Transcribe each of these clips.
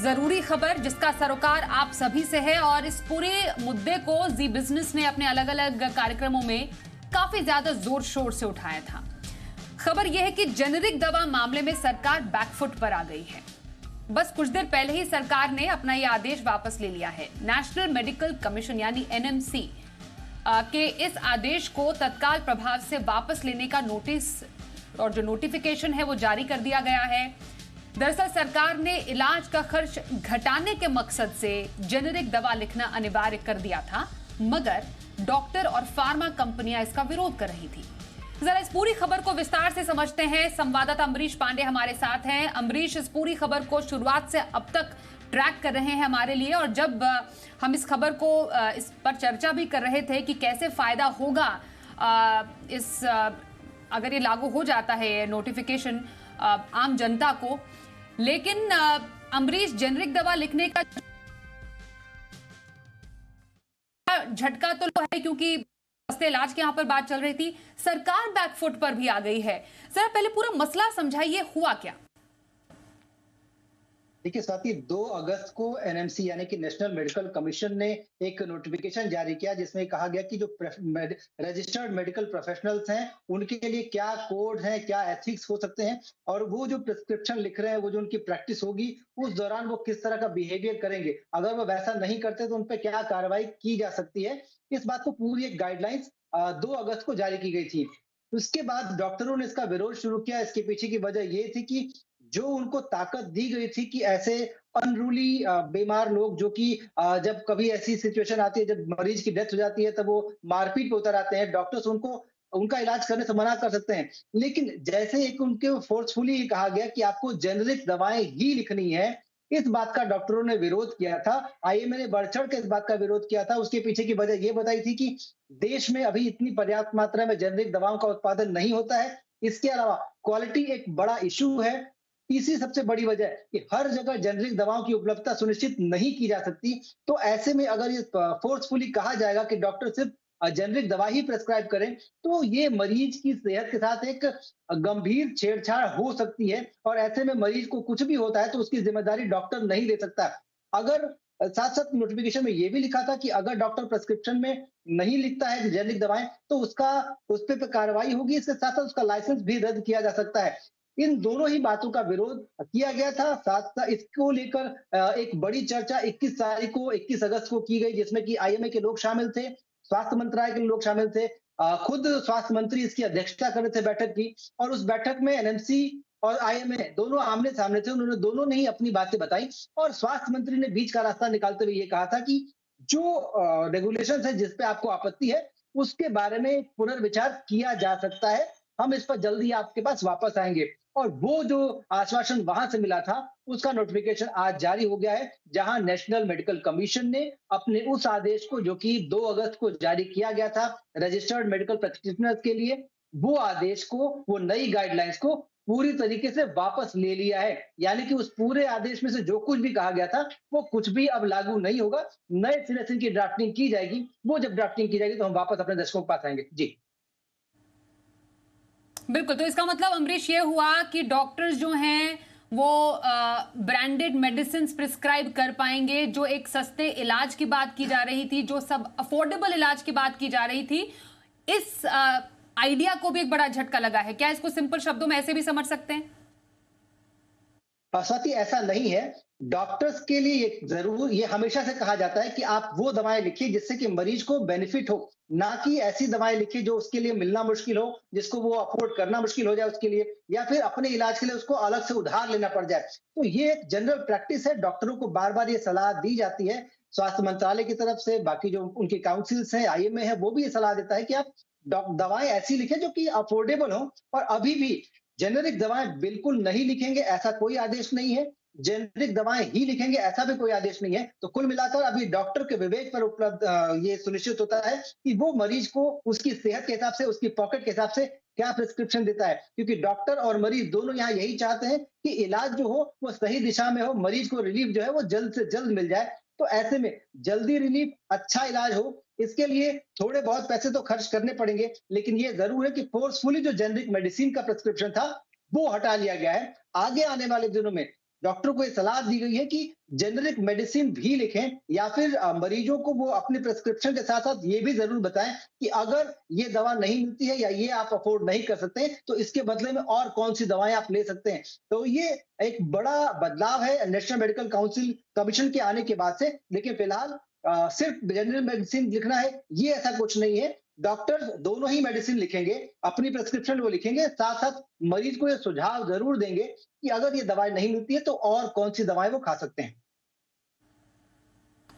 जरूरी खबर जिसका सरोकार आप सभी से है और इस पूरे मुद्दे को जी बिजनेस ने अपने अलग अलग कार्यक्रमों में काफी ज्यादा जोर शोर से उठाया था। खबर यह है कि जेनेरिक दवा मामले में सरकार बैकफुट पर आ गई है। बस कुछ देर पहले ही सरकार ने अपना यह आदेश वापस ले लिया है। नेशनल मेडिकल कमीशन यानी एनएमसी के इस आदेश को तत्काल प्रभाव से वापस लेने का नोटिस और जो नोटिफिकेशन है वो जारी कर दिया गया है। दरअसल सरकार ने इलाज का खर्च घटाने के मकसद से जेनेरिक दवा लिखना अनिवार्य कर दिया था, मगर डॉक्टर और फार्मा कंपनियां इसका विरोध कर रही थी। जरा इस पूरी खबर को विस्तार से समझते हैं। संवाददाता अमरीश पांडे हमारे साथ हैं। अमरीश, इस पूरी खबर को शुरुआत से अब तक ट्रैक कर रहे हैं हमारे लिए, और जब हम इस खबर को इस पर चर्चा भी कर रहे थे कि कैसे फायदा होगा अगर ये लागू हो जाता है नोटिफिकेशन आम जनता को, लेकिन अमरीश, जेनेरिक दवा लिखने का झटका तो है क्योंकि सस्ते इलाज के यहां पर बात चल रही थी। सरकार बैकफुट पर भी आ गई है। जरा पहले पूरा मसला समझाइए, हुआ क्या? देखिए साथी, 2 अगस्त को एनएमसी यानी कि नेशनल मेडिकल कमीशन ने एक नोटिफिकेशन जारी किया जिसमें कहा गया कि जो रजिस्टर्ड मेडिकल प्रोफेशनल्स हैं उनके लिए क्या कोड है, क्या एथिक्स हो सकते हैं, और वो जो प्रिस्क्रिप्शन लिख रहे हैं, वो जो उनकी प्रैक्टिस होगी उस दौरान वो किस तरह का बिहेवियर करेंगे, अगर वो वैसा नहीं करते तो उन पर क्या कार्रवाई की जा सकती है। इस बात को पूरी एक गाइडलाइंस 2 अगस्त को जारी की गई थी। उसके बाद डॉक्टरों ने इसका विरोध शुरू किया। इसके पीछे की वजह ये थी कि जो उनको ताकत दी गई थी कि ऐसे अनरूली बीमार लोग जो कि जब कभी ऐसी सिचुएशन आती है, जब मरीज की डेथ हो जाती है, तब वो मारपीट पे उतर आते हैं, डॉक्टर्स उनको उनका इलाज करने से मना कर सकते हैं। लेकिन जैसे एक उनके फोर्सफुली कहा गया कि आपको जेनेरिक दवाएं ही लिखनी है, इस बात का डॉक्टरों ने विरोध किया था। आईएमए ने बढ़ चढ़ के इस बात का विरोध किया था। उसके पीछे की वजह यह बताई थी कि देश में अभी इतनी पर्याप्त मात्रा में जेनेरिक दवाओं का उत्पादन नहीं होता है। इसके अलावा क्वालिटी एक बड़ा इशू है। तीसरी सबसे बड़ी वजह है कि हर जगह जेनेरिक दवाओं की उपलब्धता सुनिश्चित नहीं की जा सकती। तो ऐसे में अगर ये फोर्सफुली कहा जाएगा कि डॉक्टर सिर्फ जेनेरिक दवा ही प्रेस्क्राइब करें, तो ये मरीज की सेहत के साथ एक गंभीर छेड़छाड़ हो सकती है, और ऐसे में मरीज को कुछ भी होता है तो उसकी जिम्मेदारी डॉक्टर नहीं ले सकता। अगर साथ साथ नोटिफिकेशन में यह भी लिखा था कि अगर डॉक्टर प्रेस्क्रिप्शन में नहीं लिखता है जेनेरिक दवाएं तो उस पे कार्रवाई होगी। इसके साथ साथ उसका लाइसेंस भी रद्द किया जा सकता है। इन दोनों ही बातों का विरोध किया गया था। साथ साथ इसको लेकर एक बड़ी चर्चा 21 अगस्त को की गई, जिसमें कि आईएमए के लोग शामिल थे, स्वास्थ्य मंत्रालय के लोग शामिल थे, खुद स्वास्थ्य मंत्री इसकी अध्यक्षता कर रहे थे बैठक की, और उस बैठक में एनएमसी और आईएमए दोनों आमने सामने थे। उन्होंने दोनों ने ही अपनी बातें बताई, और स्वास्थ्य मंत्री ने बीच का रास्ता निकालते हुए ये कहा था कि जो रेगुलेशन है जिस पे आपको आपत्ति है उसके बारे में पुनर्विचार किया जा सकता है, हम इस पर जल्दी आपके पास वापस आएंगे। और वो जो आश्वासन वहां से मिला था उसका नोटिफिकेशन आज जारी हो गया है, जहां नेशनल मेडिकल कमीशन ने अपने उस आदेश को, जो कि 2 अगस्त को जारी किया गया था रजिस्टर्ड मेडिकल प्रैक्टिशनर्स के लिए, वो आदेश को, वो नई गाइडलाइंस को पूरी तरीके से वापस ले लिया है। यानी कि उस पूरे आदेश में से जो कुछ भी कहा गया था वो कुछ भी अब लागू नहीं होगा। नए सिरे से इनकी ड्राफ्टिंग की जाएगी। वो जब ड्राफ्टिंग की जाएगी तो हम वापस अपने दर्शकों के पास आएंगे। जी बिल्कुल, तो इसका मतलब अमरीश ये हुआ कि डॉक्टर्स जो हैं वो ब्रांडेड मेडिसिन प्रिस्क्राइब कर पाएंगे। जो एक सस्ते इलाज की बात की जा रही थी, जो सब अफोर्डेबल इलाज की बात की जा रही थी, इस आइडिया को भी एक बड़ा झटका लगा है। क्या इसको सिंपल शब्दों में ऐसे भी समझ सकते हैं? स्वाति, ऐसा नहीं है। डॉक्टर्स के लिए ये हमेशा से कहा जाता है कि आप वो दवाएं लिखिए जिससे कि मरीज को बेनिफिट हो, ना कि ऐसी दवाएं लिखिए जो उसके लिए मिलना मुश्किल हो, जिसको वो अफोर्ड करना मुश्किल हो जाए उसके लिए, या फिर अपने इलाज के लिए उसको अलग से उधार लेना पड़ जाए। तो ये एक जनरल प्रैक्टिस है। डॉक्टरों को बार बार ये सलाह दी जाती है स्वास्थ्य मंत्रालय की तरफ से। बाकी जो उनके काउंसिल्स हैं, आईएमए है, वो भी ये सलाह देता है कि आप दवाएं ऐसी लिखें जो कि अफोर्डेबल हो। और अभी भी जेनेरिक दवाएं बिल्कुल नहीं लिखेंगे ऐसा कोई आदेश नहीं है, जेनेरिक दवाएं ही लिखेंगे ऐसा भी कोई आदेश नहीं है। तो कुल मिलाकर अभी डॉक्टर के विवेक पर उपलब्ध ये सुनिश्चित होता है कि वो मरीज को उसकी सेहत के हिसाब से, उसकी पॉकेट के हिसाब से क्या प्रिस्क्रिप्शन देता है, क्योंकि डॉक्टर और मरीज दोनों यहाँ यही चाहते हैं कि इलाज जो हो वो सही दिशा में हो, मरीज को रिलीफ जो है वो जल्द से जल्द मिल जाए। तो ऐसे में जल्दी रिलीफ, अच्छा इलाज हो, इसके लिए थोड़े बहुत पैसे तो खर्च करने पड़ेंगे, लेकिन ये जरूर है कि फोर्सफुली जो जेनरिक मेडिसिन का प्रिस्क्रिप्शन था वो हटा लिया गया है। आगे आने वाले दिनों में डॉक्टर को ये सलाह दी गई है कि जेनरिक मेडिसिन भी लिखें या फिर मरीजों को वो अपने प्रिस्क्रिप्शन के साथ साथ ये भी जरूर बताएं कि अगर ये दवा नहीं मिलती है या ये आप अफोर्ड नहीं कर सकते तो इसके बदले में और कौन सी दवाएं आप ले सकते हैं। तो ये एक बड़ा बदलाव है नेशनल मेडिकल काउंसिल कमीशन के आने के बाद से। लेकिन फिलहाल सिर्फ जनरल मेडिसिन लिखना है ये ऐसा कुछ नहीं है। डॉक्टर्स दोनों ही मेडिसिन लिखेंगे, अपनी प्रिस्क्रिप्शन वो लिखेंगे, साथ साथ मरीज को ये सुझाव जरूर देंगे कि अगर ये दवाई नहीं मिलती है तो और कौन सी दवाएं वो खा सकते हैं।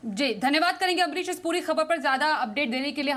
जी, धन्यवाद करेंगे अमरीश इस पूरी खबर पर ज्यादा अपडेट देने के लिए।